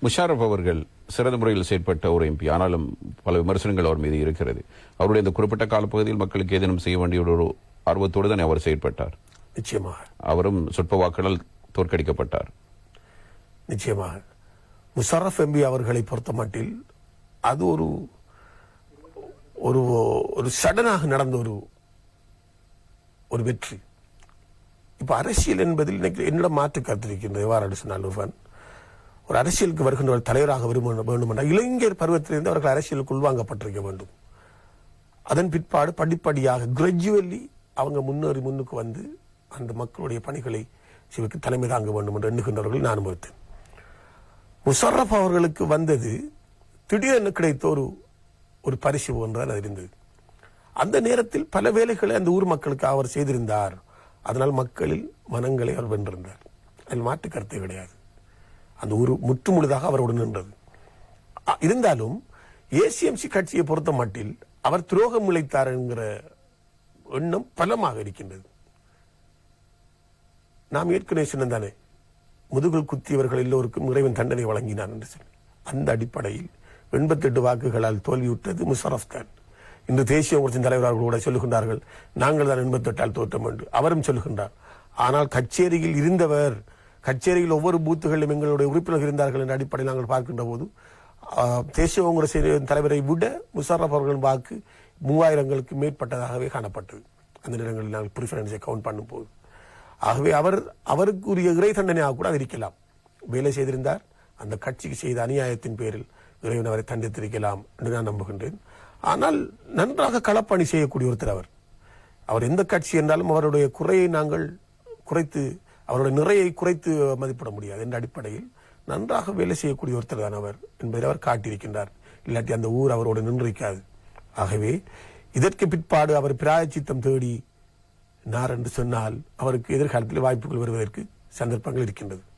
முஷாரப் அவர்கள் சிறந்த முறையில் செயற்பட்ட ஒரு எம்பி, ஆனாலும் பல விமர்சனங்கள் அவர் மீது இருக்கிறது. அவருடைய இந்த குறிப்பிட்ட காலப்பகுதியில் மக்களுக்கு ஏதேனும் செய்ய வேண்டிய ஒரு ஆர்வத்தோடு தான் அவர் செயற்பட்டார். நிச்சயமாக அவரும் சொற்ப வாக்குகளால் தோற்கடிக்கப்பட்டார். நிச்சயமாக முஷாரப் எம்பி அவர்களை பொறுத்த மட்டில் அது ஒரு ஒரு ஒரு சடனாக நடந்த ஒரு வெற்றி. இப்ப அரசியல் என்பதில் என்னிடம் மாற்று கருத்திருக்கின்றது. எவ்வாறு சொன்னால் ஒரு அரசியலுக்கு வருகின்ற ஒரு தலைவராக வேண்டும் என்றால் இளைஞர் பருவத்திலிருந்து அவர்கள் அரசியலுக்கு உள்வாங்கப்பட்டிருக்க வேண்டும். அதன் பிற்பாடு படிப்படியாக கிராஜுவலி அவங்க முன்னுக்கு வந்து அந்த மக்களுடைய பணிகளை சிவக்கு தலைமை தாங்க வேண்டும் என்று எண்ணுகின்றவர்கள் நான் மறுத்தேன். முஷாரப் அவர்களுக்கு வந்தது திடீரென கிடைத்த ஒரு பரிசு ஒன்றுதான் இருந்தது. அந்த நேரத்தில் பல வேலைகளை அந்த ஊர் மக்களுக்கு அவர் செய்திருந்தார். அதனால் மக்களில் மனங்களை அவர் வென்றிருந்தார். அதில் மாற்று கருத்து கிடையாது. அந்த ஊர் முற்றுமுழுதாக அவருடன் நின்றது. இருந்தாலும் ஏசிஎம்சி கட்சியை பொறுத்த மட்டில் அவர் துரோகம் இழைத்தார் என்கிற எண்ணம் பலமாக இருக்கின்றது. நாம் ஏற்கனவே சொன்னதானே, முதுகில் குத்தியவர்கள் எல்லோருக்கும் இறைவன் தண்டனை வழங்கினான் என்று சொல்லி, அந்த அடிப்படையில் 88 வாக்குகளால் தோல்வியுற்றது முஷாரப் தான். இன்று தேசிய காங்கிரசின் தலைவர்கள் கூட சொல்லுகின்றார்கள், நாங்கள் தான் 88ஆல் தோற்றம் என்று. அவரும் சொல்லுகின்றார். ஆனால் கச்சேரியில் இருந்தவர், கச்சேரியில் ஒவ்வொரு பூத்துகளிலும் எங்களுடைய உறுப்பினர்கள் இருந்தார்கள் என்ற அடிப்படையில் நாங்கள் பார்க்கின்ற போது தேசிய காங்கிரஸ் தலைவரை விட முஷாரப் அவர்களின் வாக்கு 3000ங்களுக்கு மேற்பட்டதாகவே காணப்பட்டது. அந்த நேரங்களில் நாங்கள் ப்ரிஃபரன்ஸை கவுண்ட் பண்ணும் போது. ஆகவே அவருக்குரிய இறை தண்டனையாக கூட அது இருக்கலாம். வேலை செய்திருந்தார், அந்த கட்சிக்கு செய்த அநியாயத்தின் பேரில் இறைவன் அவரை தண்டித்திருக்கலாம் என்று நான் நம்புகின்றேன். ஆனால் நன்றாக களப்பணி செய்யக்கூடிய ஒருத்தர் அவர் எந்த கட்சி என்றாலும் அவருடைய குறையை நாங்கள் குறைத்து, அவருடைய நிறையை குறைத்து மதிப்பிட முடியாது என்ற அடிப்படையில் நன்றாக வேலை செய்யக்கூடிய ஒருத்தர் தான் அவர் என்பதை அவர் காட்டியிருக்கின்றார். இல்லாட்டி அந்த ஊர் அவரோடு நின்றிருக்காது. ஆகவே இதற்கு பிற்பாடு அவர் பிராயச்சித்தம் தேடி நார் என்று சொன்னால் அவருக்கு எதிர்காலத்தில் வாய்ப்புகள் வருவதற்கு சந்தர்ப்பங்கள் இருக்கின்றது.